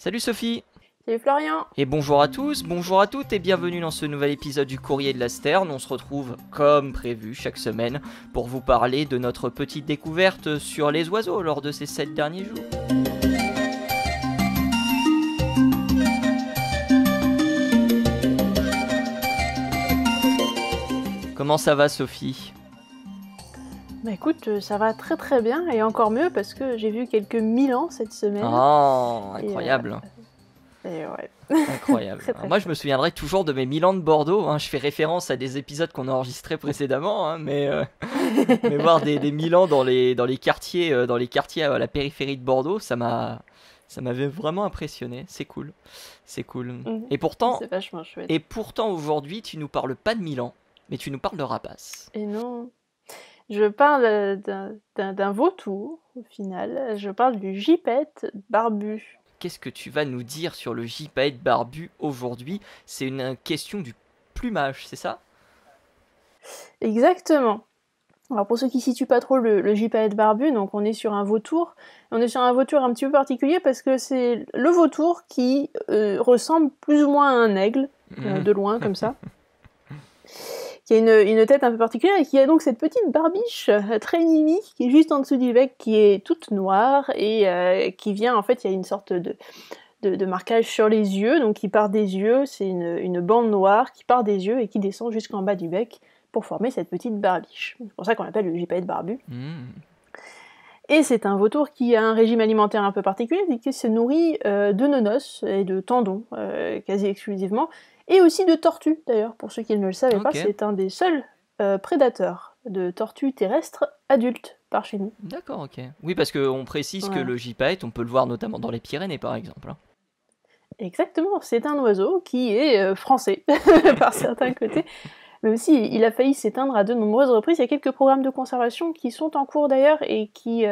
Salut Sophie. Salut Florian. Et bonjour à tous, bonjour à toutes et bienvenue dans ce nouvel épisode du Courrier de la Sterne. On se retrouve comme prévu chaque semaine pour vous parler de notre petite découverte sur les oiseaux lors de ces 7 derniers jours. Comment ça va Sophie ? Bah écoute, ça va très très bien et encore mieux parce que j'ai vu quelques Milans cette semaine. Oh, incroyable. Et ouais. Incroyable. Très, très Alors moi je me souviendrai toujours de mes Milan de Bordeaux, hein. Je fais référence à des épisodes qu'on a enregistrés précédemment, hein, mais voir des Milan dans les quartiers à la périphérie de Bordeaux, ça m'avait vraiment impressionné. C'est cool. Et pourtant C'est vachement chouette. Aujourd'hui tu nous parles pas de Milan, mais tu nous parles de rapaces. Et non, je parle d'un vautour au final. Je parle du gypaète barbu. Qu'est-ce que tu vas nous dire sur le gypaète barbu aujourd'hui ? C'est une question du plumage, c'est ça ? Exactement. Alors pour ceux qui ne situent pas trop le gypaète barbu, donc on est sur un vautour. On est sur un vautour un petit peu particulier parce que c'est le vautour qui ressemble plus ou moins à un aigle, de loin comme ça. Qui a une tête un peu particulière et qui a donc cette petite barbiche très mimi qui est juste en dessous du bec, qui est toute noire et qui vient, en fait, il y a une sorte de marquage sur les yeux, donc qui part des yeux, c'est une bande noire qui part des yeux et qui descend jusqu'en bas du bec pour former cette petite barbiche. C'est pour ça qu'on l'appelle le gypaète barbu. Et c'est un vautour qui a un régime alimentaire un peu particulier, et qui se nourrit de nonos et de tendons, quasi exclusivement, et aussi de tortues, d'ailleurs, pour ceux qui ne le savaient pas, c'est un des seuls prédateurs de tortues terrestres adultes par chez nous. D'accord, ok. Oui, parce qu'on précise que le gypaète, on peut le voir notamment dans les Pyrénées, par exemple. Exactement, c'est un oiseau qui est français, par certains côtés, même s'il a failli s'éteindre à de nombreuses reprises. Il y a quelques programmes de conservation qui sont en cours d'ailleurs et qui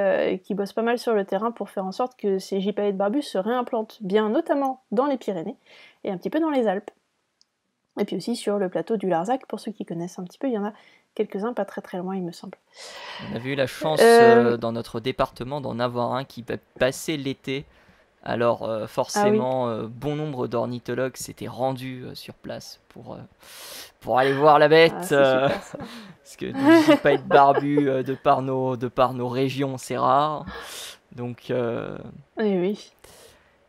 bossent pas mal sur le terrain pour faire en sorte que ces gypaètes barbus se réimplantent bien, notamment dans les Pyrénées et un petit peu dans les Alpes. Et puis aussi sur le plateau du Larzac, pour ceux qui connaissent un petit peu, il y en a quelques-uns pas très très loin, il me semble. On avait eu la chance dans notre département d'en avoir un qui va passer l'été. Alors forcément, bon nombre d'ornithologues s'étaient rendus sur place pour aller voir la bête. Parce que des gypaètes barbus de par nos régions, c'est rare. Donc, oui.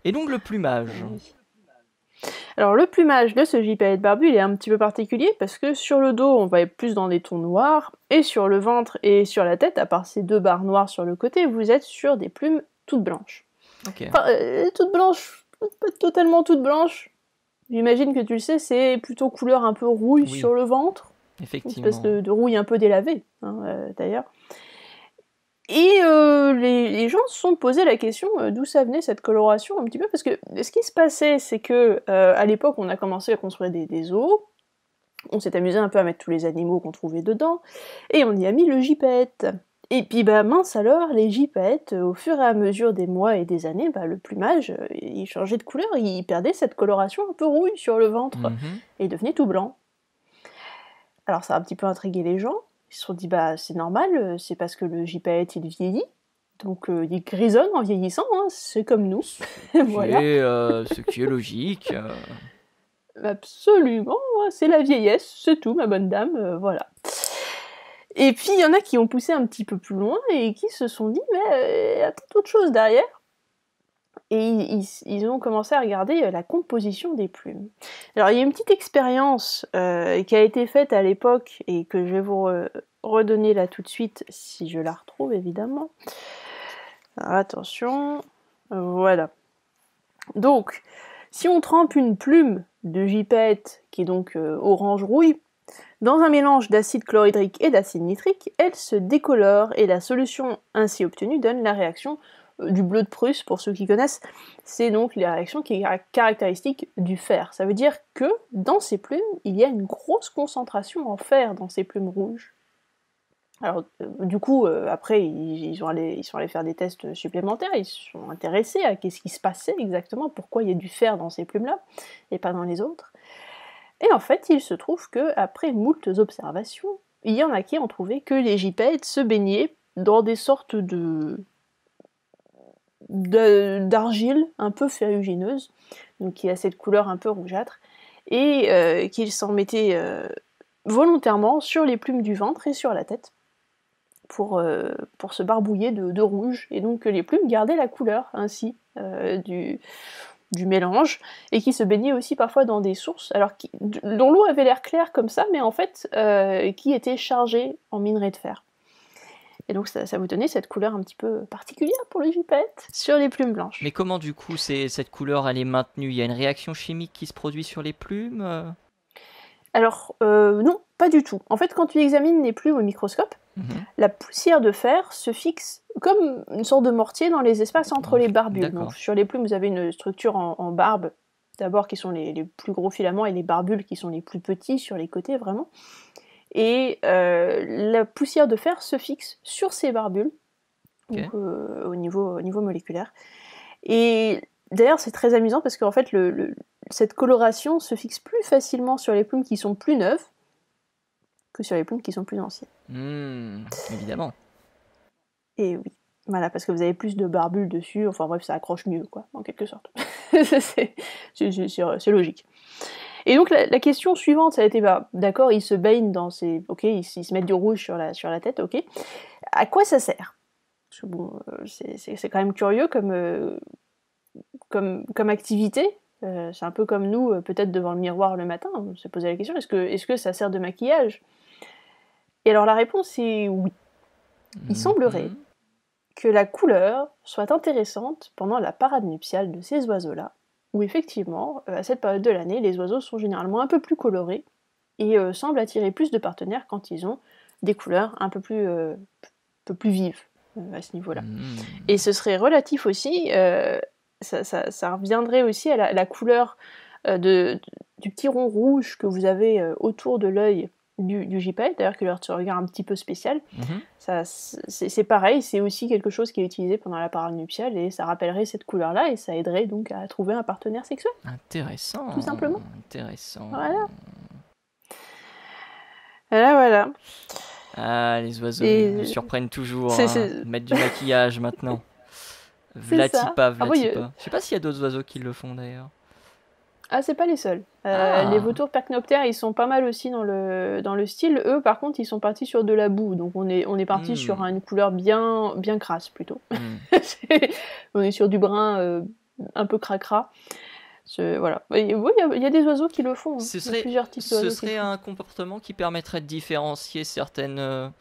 Et donc le plumage. Oui. Alors le plumage de ce gypaète barbu, il est un petit peu particulier parce que sur le dos, on va être plus dans des tons noirs, et sur le ventre et sur la tête, à part ces deux barres noires sur le côté, vous êtes sur des plumes toutes blanches. Okay. Enfin, toutes blanches, pas totalement toutes blanches. J'imagine que tu le sais, c'est plutôt couleur un peu rouille sur le ventre. Effectivement. Une espèce de rouille un peu délavée, d'ailleurs. Et les gens se sont posé la question d'où ça venait cette coloration un petit peu, parce que ce qui se passait, c'est que à l'époque, on a commencé à construire des zoos, on s'est amusé un peu à mettre tous les animaux qu'on trouvait dedans, et on y a mis le gypaète. Et puis mince alors, les gypaètes, au fur et à mesure des mois et des années, le plumage, il changeait de couleur, il perdait cette coloration un peu rouille sur le ventre, et devenait tout blanc. Alors ça a un petit peu intrigué les gens. Ils se sont dit, c'est normal, c'est parce que le gypaète, il vieillit, donc il grisonne en vieillissant, hein, c'est comme nous. Voilà. Ce qui est logique. Absolument, c'est la vieillesse, c'est tout, ma bonne dame, voilà. Et puis, il y en a qui ont poussé un petit peu plus loin et qui se sont dit, mais il y a peut-être autre chose derrière. Et ils ont commencé à regarder la composition des plumes. Alors, il y a une petite expérience qui a été faite à l'époque et que je vais vous redonner là tout de suite, si je la retrouve évidemment. Alors, attention, voilà. Donc, si on trempe une plume de gypaète, qui est donc orange-rouille, dans un mélange d'acide chlorhydrique et d'acide nitrique, elle se décolore et la solution ainsi obtenue donne la réaction du bleu de Prusse, pour ceux qui connaissent. C'est donc la réaction qui est caractéristique du fer. Ça veut dire que dans ces plumes, il y a une grosse concentration en fer dans ces plumes rouges. Alors du coup, après, ils sont allés faire des tests supplémentaires, ils se sont intéressés à qu'est-ce qui se passait exactement, pourquoi il y a du fer dans ces plumes-là, et pas dans les autres. Et en fait, il se trouve qu'après moultes observations, il y en a qui ont trouvé que les gypaètes se baignaient dans des sortes de d'argile un peu ferrugineuse, donc qui a cette couleur un peu rougeâtre, et qu'il s'en mettait volontairement sur les plumes du ventre et sur la tête pour se barbouiller de rouge, et donc que les plumes gardaient la couleur ainsi du mélange, et qui se baignait aussi parfois dans des sources dont l'eau avait l'air claire comme ça, mais en fait qui était chargée en minerai de fer. Et donc ça vous donnait cette couleur un petit peu particulière pour le gypaète sur les plumes blanches. Mais comment du coup cette couleur elle est maintenue? Il y a une réaction chimique qui se produit sur les plumes? Alors non, pas du tout. En fait, quand tu examines les plumes au microscope, la poussière de fer se fixe comme une sorte de mortier dans les espaces entre les barbules. Donc, sur les plumes, vous avez une structure en barbe, d'abord qui sont les plus gros filaments, et les barbules qui sont les plus petits sur les côtés, vraiment. Et la poussière de fer se fixe sur ces barbules, donc, au niveau moléculaire. Et d'ailleurs, c'est très amusant parce qu'en fait, cette coloration se fixe plus facilement sur les plumes qui sont plus neuves que sur les plumes qui sont plus anciennes. Évidemment. Et oui, voilà, parce que vous avez plus de barbules dessus, enfin bref, ça accroche mieux, quoi, en quelque sorte. c'est logique. Et donc la question suivante, ça a été, d'accord, ils se baignent dans ces... Ok, ils se mettent du rouge sur la tête, ok. À quoi ça sert? Parce que bon, c'est quand même curieux comme activité. C'est un peu comme nous, peut-être devant le miroir le matin, on se posait la question, est-ce que ça sert de maquillage? Et alors la réponse est oui. Il semblerait que la couleur soit intéressante pendant la parade nuptiale de ces oiseaux-là, où effectivement, à cette période de l'année, les oiseaux sont généralement un peu plus colorés et semblent attirer plus de partenaires quand ils ont des couleurs un peu plus vives à ce niveau-là. Et ce serait relatif aussi, ça reviendrait aussi à la couleur du petit rond rouge que vous avez autour de l'œil du gypaète, d'ailleurs, qui leur tire un regard un petit peu spécial. C'est pareil, c'est aussi quelque chose qui est utilisé pendant la parade nuptiale, et ça rappellerait cette couleur-là, et ça aiderait donc à trouver un partenaire sexuel. Intéressant. Tout simplement. Intéressant. Voilà. Ah, les oiseaux me surprennent toujours. Mettre du maquillage maintenant. Vlatipa. Je sais pas s'il y a d'autres oiseaux qui le font d'ailleurs. Ah, c'est pas les seuls. Les vautours percnoptères, ils sont pas mal aussi dans le style. Eux, par contre, ils sont partis sur de la boue. Donc on est parti sur une couleur bien crasse, plutôt. On est sur du brun un peu cracra. Voilà. Oui, il y a des oiseaux qui le font. Plusieurs types d'oiseaux. Ce serait un comportement qui permettrait de différencier certaines,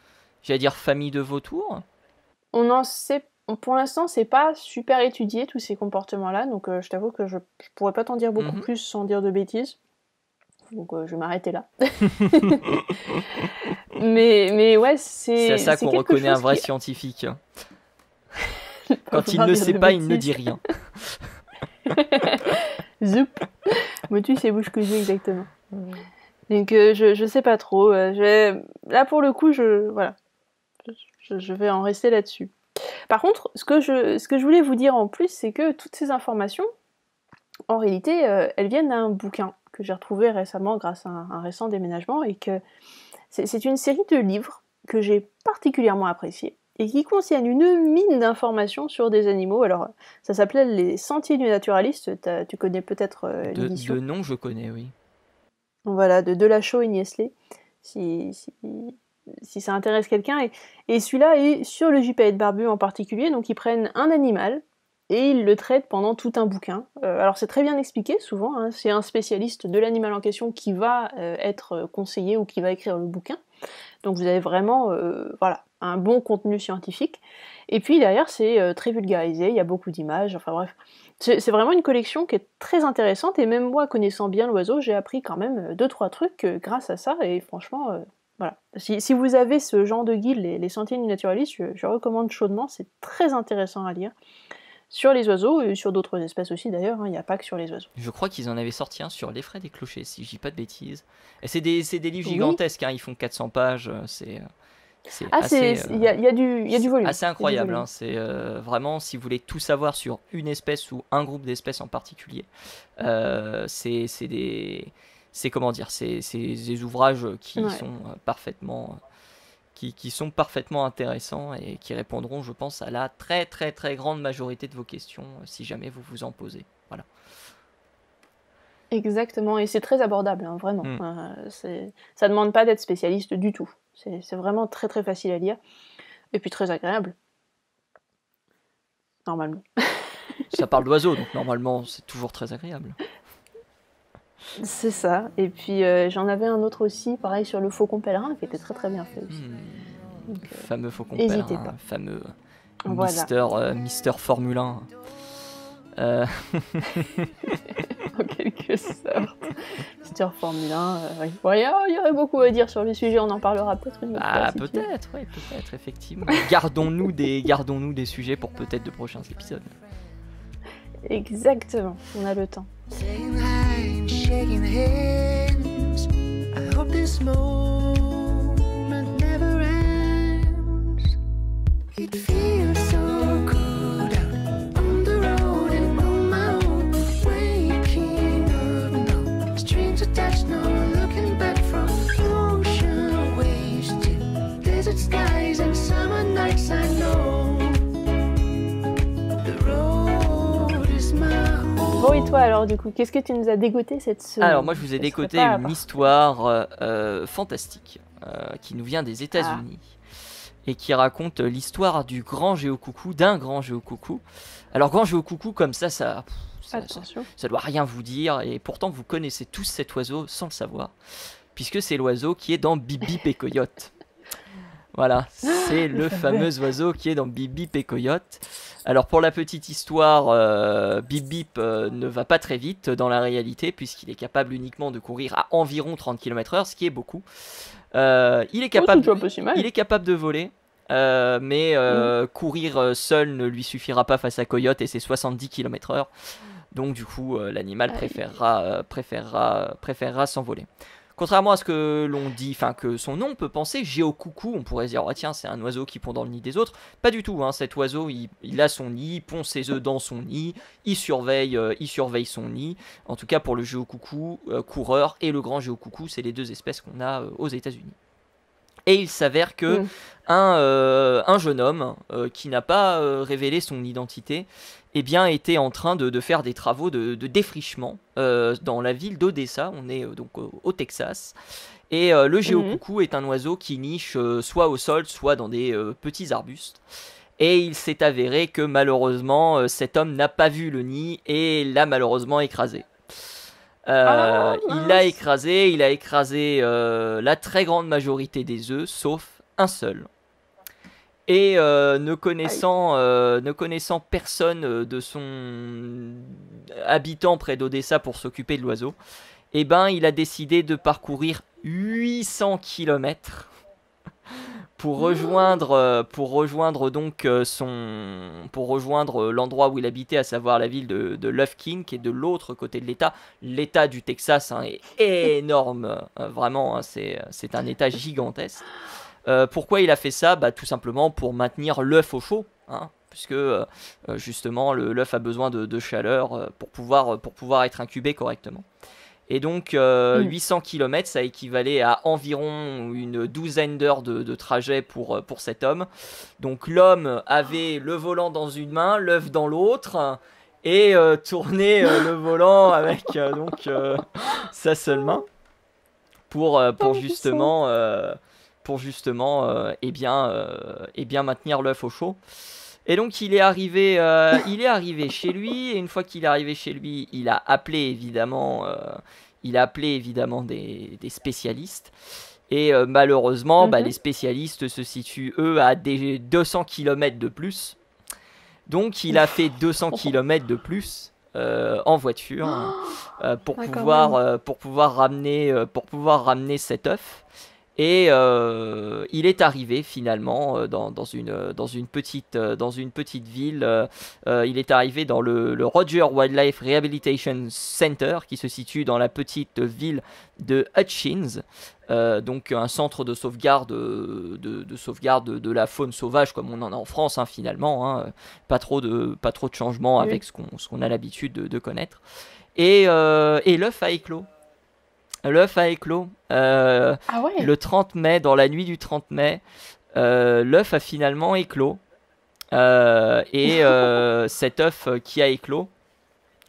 j'allais dire, familles de vautours? On en sait... Pour l'instant, c'est pas super étudié, tous ces comportements-là, donc je t'avoue que je pourrais pas t'en dire beaucoup plus sans dire de bêtises. Donc je vais m'arrêter là. mais ouais, c'est à ça qu'on reconnaît un vrai scientifique. Quand il ne sait pas, il ne dit rien. Zoup. Motus et bouche cousue, exactement. Donc je sais pas trop. Là, pour le coup, je vais en rester là-dessus. Par contre, ce que je voulais vous dire en plus, c'est que toutes ces informations, en réalité, elles viennent d'un bouquin que j'ai retrouvé récemment grâce à un récent déménagement, et que c'est une série de livres que j'ai particulièrement appréciés et qui contiennent une mine d'informations sur des animaux. Alors, ça s'appelait Les Sentiers du Naturaliste, tu connais peut-être l'édition. De nom, je connais, oui. Voilà, de Delachaux et Niestlé, si ça intéresse quelqu'un. Et celui-là est sur le gypaète barbu en particulier, donc ils prennent un animal et ils le traitent pendant tout un bouquin. Alors c'est très bien expliqué souvent, hein, c'est un spécialiste de l'animal en question qui va être conseillé ou qui va écrire le bouquin. Donc vous avez vraiment un bon contenu scientifique. Et puis derrière c'est très vulgarisé, il y a beaucoup d'images, enfin bref. C'est vraiment une collection qui est très intéressante, et même moi, connaissant bien l'oiseau, j'ai appris quand même 2-3 trucs grâce à ça, et franchement... Voilà. Si vous avez ce genre de guide, les Sentiers du Naturaliste, je recommande chaudement, c'est très intéressant à lire. Sur les oiseaux, et sur d'autres espèces aussi d'ailleurs, il n'y a pas que sur les oiseaux. Je crois qu'ils en avaient sorti un sur l'effraie des clochers, si je dis pas de bêtises. Et c'est des livres gigantesques, hein, ils font 400 pages, il y a du volume. Assez incroyable, hein, c'est vraiment, si vous voulez tout savoir sur une espèce ou un groupe d'espèces en particulier, c'est des ouvrages qui sont parfaitement qui sont parfaitement intéressants et qui répondront, je pense, à la très très très grande majorité de vos questions, si jamais vous vous en posez. Voilà. Exactement, et c'est très abordable, hein, vraiment. Ça demande pas d'être spécialiste du tout. C'est vraiment très très facile à lire, et puis très agréable. Normalement. Ça parle d'oiseaux, donc normalement c'est toujours très agréable. C'est ça, et puis j'en avais un autre aussi, pareil, sur le Faucon Pèlerin, qui était très très bien fait aussi. Donc, fameux Faucon Pèlerin, fameux voilà. Mister Formule 1. En quelque sorte. Mister Formule 1, oui. Bon, il y aurait beaucoup à dire sur le sujet, on en parlera peut-être une autre fois. Si peut-être, oui, peut-être, effectivement. Gardons-nous des sujets pour peut-être de prochains épisodes. Exactement, on a le temps. Bon, et toi alors, du coup, qu'est-ce que tu nous as dégoté cette semaine? Alors, moi, je vous ai dégoté une histoire fantastique qui nous vient des États-Unis et qui raconte l'histoire du grand géocoucou, d'un grand géocoucou. Alors, grand géocoucou, comme ça doit rien vous dire, et pourtant, vous connaissez tous cet oiseau sans le savoir, puisque c'est l'oiseau qui est dans Bip Bip et Coyote. Voilà, c'est le fameux oiseau qui est dans Bip Bip et Coyote. Alors pour la petite histoire, Bip Bip ne va pas très vite dans la réalité, puisqu'il est capable uniquement de courir à environ 30 km/h, ce qui est beaucoup. Il est capable de voler, mais courir seul ne lui suffira pas face à Coyote et c'est 70 km/h. Donc du coup, l'animal préférera s'envoler. Contrairement à ce que l'on dit, enfin que son nom peut penser, géocoucou, on pourrait se dire, oh, tiens, c'est un oiseau qui pond dans le nid des autres. Pas du tout, hein, cet oiseau, il a son nid, il pond ses œufs dans son nid, il surveille son nid. En tout cas, pour le géocoucou coureur et le grand géocoucou, c'est les deux espèces qu'on a aux États-Unis. Et il s'avère que un jeune homme qui n'a pas révélé son identité, eh bien, était en train de faire des travaux de défrichement dans la ville d'Odessa. On est donc au Texas. Et le géocoucou est un oiseau qui niche soit au sol, soit dans des petits arbustes. Et il s'est avéré que malheureusement, cet homme n'a pas vu le nid et l'a malheureusement écrasé. Il a écrasé la très grande majorité des œufs, sauf un seul. Et ne connaissant personne de son habitant près d'Odessa pour s'occuper de l'oiseau, eh ben, il a décidé de parcourir 800 km pour rejoindre l'endroit où il habitait, à savoir la ville de Lufkin, qui est de l'autre côté de l'État. L'État du Texas est énorme, vraiment, c'est un État gigantesque. Pourquoi il a fait ça? Tout simplement pour maintenir l'œuf au chaud, hein, puisque justement l'œuf a besoin de chaleur pour pouvoir être incubé correctement. Et donc 800 km, ça équivalait à environ une douzaine d'heures de trajet pour cet homme. Donc l'homme avait le volant dans une main, l'œuf dans l'autre, et tournait le volant avec sa seule main pour justement maintenir l'œuf au chaud. Et donc il est arrivé chez lui, et une fois qu'il est arrivé chez lui, il a appelé évidemment des spécialistes. Et malheureusement, les spécialistes se situent, eux, à des 200 km de plus. Donc il a fait 200 km de plus en voiture pour pouvoir ramener cet œuf. Et il est arrivé finalement dans une petite ville. Il est arrivé dans le Roger Wildlife Rehabilitation Center, qui se situe dans la petite ville de Hutchins. Donc un centre de sauvegarde de la faune sauvage, comme on en a en France, hein, finalement, hein. Pas trop de changements avec ce qu'on a l'habitude de connaître. Et l'œuf a éclos. L'œuf a éclos. Ah ouais. Le 30 mai, dans la nuit du 30 mai, l'œuf a finalement éclos. Et cet œuf qui a éclos,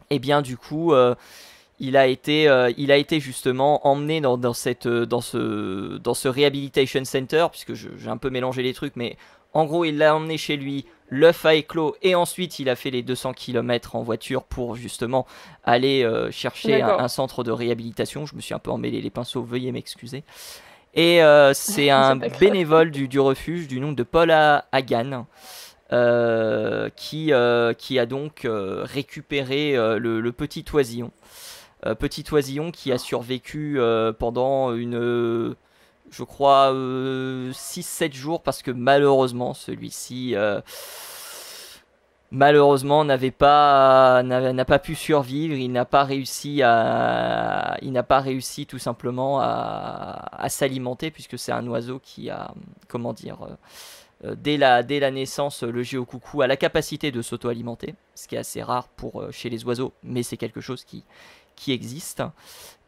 et bien du coup, il a été justement emmené dans ce Rehabilitation Center, puisque j'ai un peu mélangé les trucs, mais en gros, il l'a emmené chez lui, l'œuf a éclos, et ensuite il a fait les 200 km en voiture pour justement aller chercher un centre de réhabilitation. Je me suis un peu emmêlé les pinceaux, veuillez m'excuser. Et c'est un bénévole du refuge du nom de Paul Hagan. Qui a donc récupéré le petit oisillon. Petit oisillon qui a survécu pendant je crois, 6-7 jours, parce que malheureusement, celui-ci, malheureusement, n'a pas pu survivre. Il n'a pas réussi tout simplement à s'alimenter, puisque c'est un oiseau qui a, comment dire, dès la naissance, le géocoucou a la capacité de s'auto-alimenter, ce qui est assez rare chez les oiseaux, mais c'est quelque chose qui existe.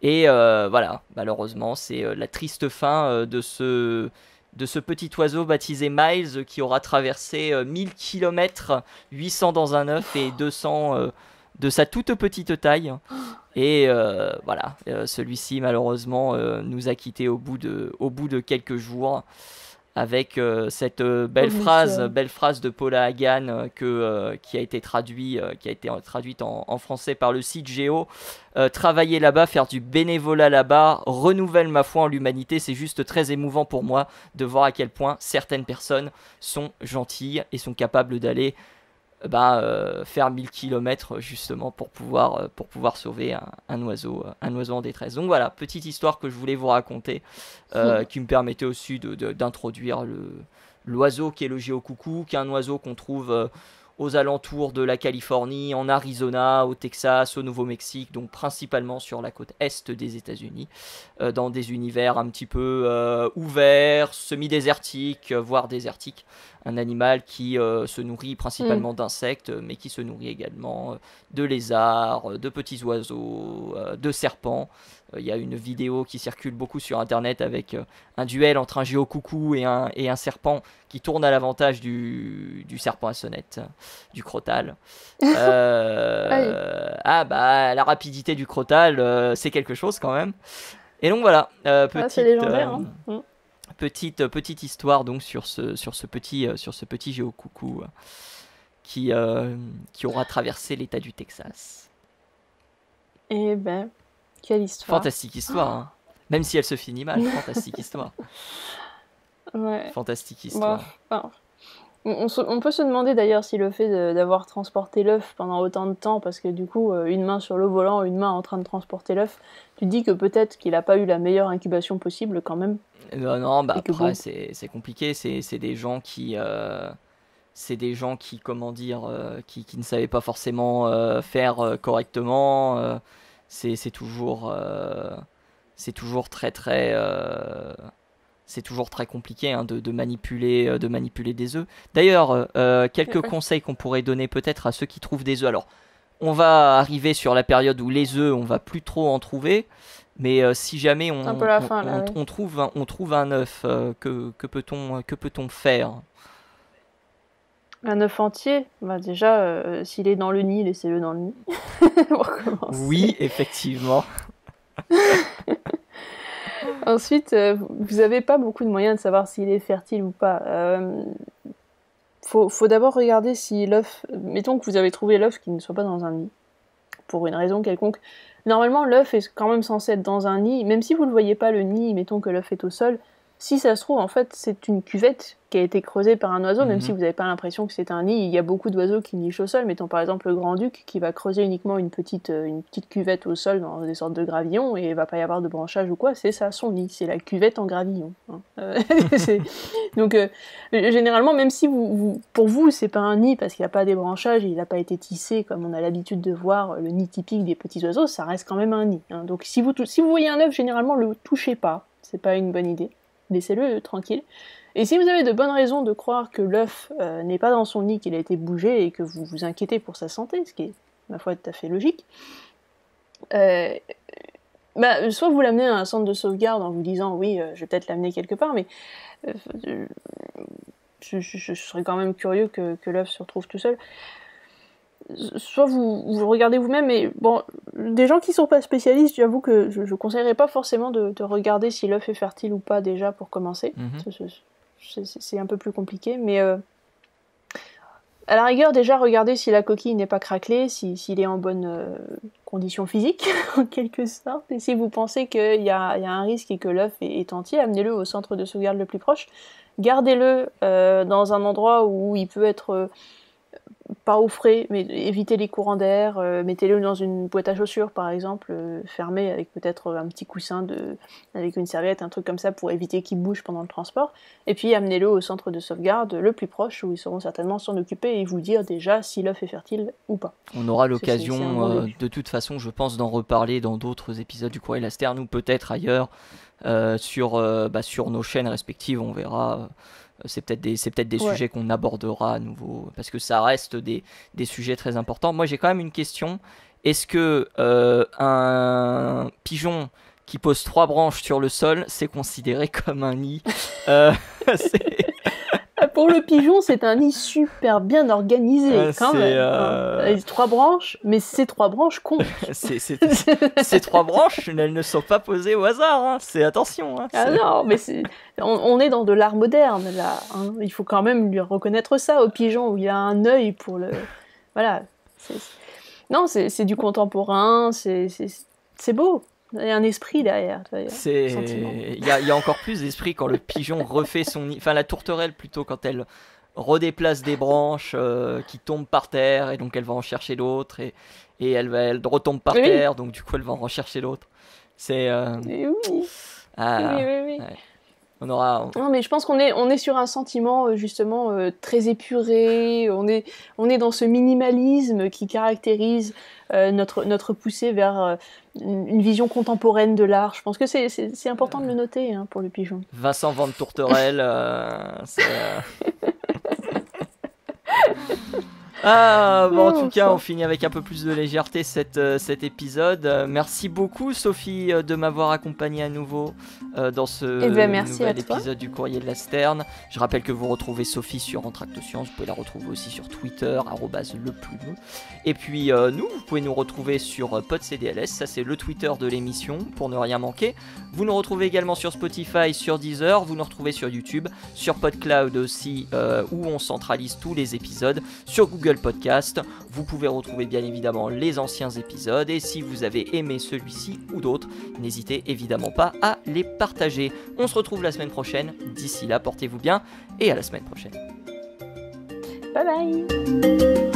Et voilà, malheureusement, c'est la triste fin de ce petit oiseau baptisé Miles, qui aura traversé 1000 km, 800 dans un œuf et 200 de sa toute petite taille. Et voilà, celui-ci malheureusement nous a quittés au bout de quelques jours, avec cette belle phrase de Paula Hagan qui a été traduite en français par le site Géo. Travailler là-bas, faire du bénévolat là-bas, renouvelle ma foi en l'humanité. C'est juste très émouvant pour moi de voir à quel point certaines personnes sont gentilles et sont capables d'aller faire 1000 km justement pour pouvoir sauver un oiseau en détresse. Donc voilà, petite histoire que je voulais vous raconter, qui me permettait aussi d'introduire l'oiseau qui est le géocoucou, qui est un oiseau qu'on trouve aux alentours de la Californie, en Arizona, au Texas, au Nouveau-Mexique, donc principalement sur la côte est des États-Unis, dans des univers un petit peu ouverts, semi-désertiques, voire désertiques. Un animal qui se nourrit principalement d'insectes, mais qui se nourrit également de lézards, de petits oiseaux, de serpents. Il y a une vidéo qui circule beaucoup sur internet avec un duel entre un géocoucou et un serpent qui tourne à l'avantage du serpent à sonnette, du crotal. La rapidité du crotal, c'est quelque chose quand même. Et donc voilà, c'est légendaire. petite histoire donc sur ce petit géocoucou qui aura traversé l'État du Texas. Eh ben, quelle histoire. Fantastique histoire, hein. Même si elle se finit mal. Fantastique histoire. Ouais. Fantastique histoire. On peut se demander d'ailleurs si le fait d'avoir transporté l'œuf pendant autant de temps, parce que du coup, une main sur le volant, une main en train de transporter l'œuf, tu te dis que peut-être qu'il n'a pas eu la meilleure incubation possible quand même. Non, après, c'est compliqué. C'est des gens qui... comment dire, qui ne savaient pas forcément faire correctement. C'est toujours très très... c'est toujours très compliqué de manipuler des œufs. D'ailleurs, quelques conseils qu'on pourrait donner peut-être à ceux qui trouvent des œufs. Alors, on va arriver sur la période où les œufs, on va plus trop en trouver. Mais si jamais on trouve un œuf, que peut-on faire ? Un œuf entier, déjà, s'il est dans le nid, laissez-le dans le nid. Pour commencer. Oui, effectivement. Ensuite, vous n'avez pas beaucoup de moyens de savoir s'il est fertile ou pas. Faut d'abord regarder si l'œuf... Mettons que vous avez trouvé l'œuf qui ne soit pas dans un nid, pour une raison quelconque. Normalement, l'œuf est quand même censé être dans un nid, même si vous ne voyez pas le nid, mettons que l'œuf est au sol. Si ça se trouve, en fait, c'est une cuvette qui a été creusée par un oiseau, même si vous n'avez pas l'impression que c'est un nid. Il y a beaucoup d'oiseaux qui nichent au sol, mettons par exemple le grand-duc qui va creuser uniquement une petite cuvette au sol dans des sortes de gravillons, et il ne va pas y avoir de branchage ou quoi, c'est ça son nid, c'est la cuvette en gravillon. Donc généralement, même si pour vous c'est pas un nid parce qu'il n'y a pas des branchages et il n'a pas été tissé comme on a l'habitude de voir le nid typique des petits oiseaux, ça reste quand même un nid. Donc si vous voyez un œuf, généralement le touchez pas, c'est pas une bonne idée. Laissez-le tranquille. Et si vous avez de bonnes raisons de croire que l'œuf n'est pas dans son nid, qu'il a été bougé et que vous vous inquiétez pour sa santé, ce qui est, ma foi, tout à fait logique, Soit vous l'amenez à un centre de sauvegarde en vous disant oui, je vais peut-être l'amener quelque part, mais je serais quand même curieux que l'œuf se retrouve tout seul. Soit vous regardez vous-même, mais bon, des gens qui sont pas spécialistes, j'avoue que je conseillerais pas forcément de regarder si l'œuf est fertile ou pas déjà pour commencer. C'est un peu plus compliqué, mais à la rigueur, déjà regardez si la coquille n'est pas craquelée, s'il est en bonne condition physique, en quelque sorte. Et si vous pensez qu'il y a un risque et que l'œuf est entier, amenez-le au centre de sauvegarde le plus proche. Gardez-le dans un endroit où il peut être pas au frais, mais évitez les courants d'air, mettez-le dans une boîte à chaussures par exemple, fermée avec peut-être un petit coussin avec une serviette, un truc comme ça pour éviter qu'il bouge pendant le transport, et puis amenez-le au centre de sauvegarde le plus proche où ils sauront certainement s'en occuper et vous dire déjà si l'œuf est fertile ou pas. On aura l'occasion de toute façon, je pense, d'en reparler dans d'autres épisodes du Courrier de la Sterne ou peut-être ailleurs sur nos chaînes respectives, on verra. C'est peut-être des sujets qu'on abordera à nouveau, parce que ça reste des sujets très importants. Moi, j'ai quand même une question. Est-ce que un pigeon qui pose 3 branches sur le sol, c'est considéré comme un nid Pour le pigeon, c'est un nid super bien organisé, quand même. 3 branches, mais ces 3 branches comptent. Ces 3 branches, elles ne sont pas posées au hasard. Hein. Attention. Hein, non, mais on est dans de l'art moderne, là. Hein. Il faut quand même lui reconnaître ça au pigeon, où il y a un œil pour le... Voilà. Non, c'est du contemporain, c'est beau. Il y a un esprit derrière. Il y a encore plus d'esprit quand le pigeon refait son nid. Enfin, la tourterelle, plutôt, quand elle redéplace des branches qui tombent par terre, et donc elle va en chercher d'autres, et elle retombe par terre, donc du coup elle va en rechercher d'autres. C'est... Oui. Ouais. On aura... Non, mais je pense qu'on est sur un sentiment justement très épuré. On est dans ce minimalisme qui caractérise notre poussée vers une vision contemporaine de l'art. Je pense que c'est important de le noter pour le pigeon. Vincent Van Tourterelle, en tout cas, on finit avec un peu plus de légèreté cet épisode. Merci beaucoup, Sophie, de m'avoir accompagné à nouveau dans ce nouvel épisode du Courrier de la Sterne. Je rappelle que vous retrouvez Sophie sur Entracte Science. Vous pouvez la retrouver aussi sur Twitter, @leplume. Et puis, vous pouvez nous retrouver sur PodCDLS. Ça, c'est le Twitter de l'émission, pour ne rien manquer. Vous nous retrouvez également sur Spotify, sur Deezer. Vous nous retrouvez sur YouTube, sur PodCloud aussi, où on centralise tous les épisodes, sur Google Podcast. Vous pouvez retrouver bien évidemment les anciens épisodes, et si vous avez aimé celui-ci ou d'autres, n'hésitez évidemment pas à les partager. On se retrouve la semaine prochaine. D'ici là, portez-vous bien et à la semaine prochaine. Bye bye.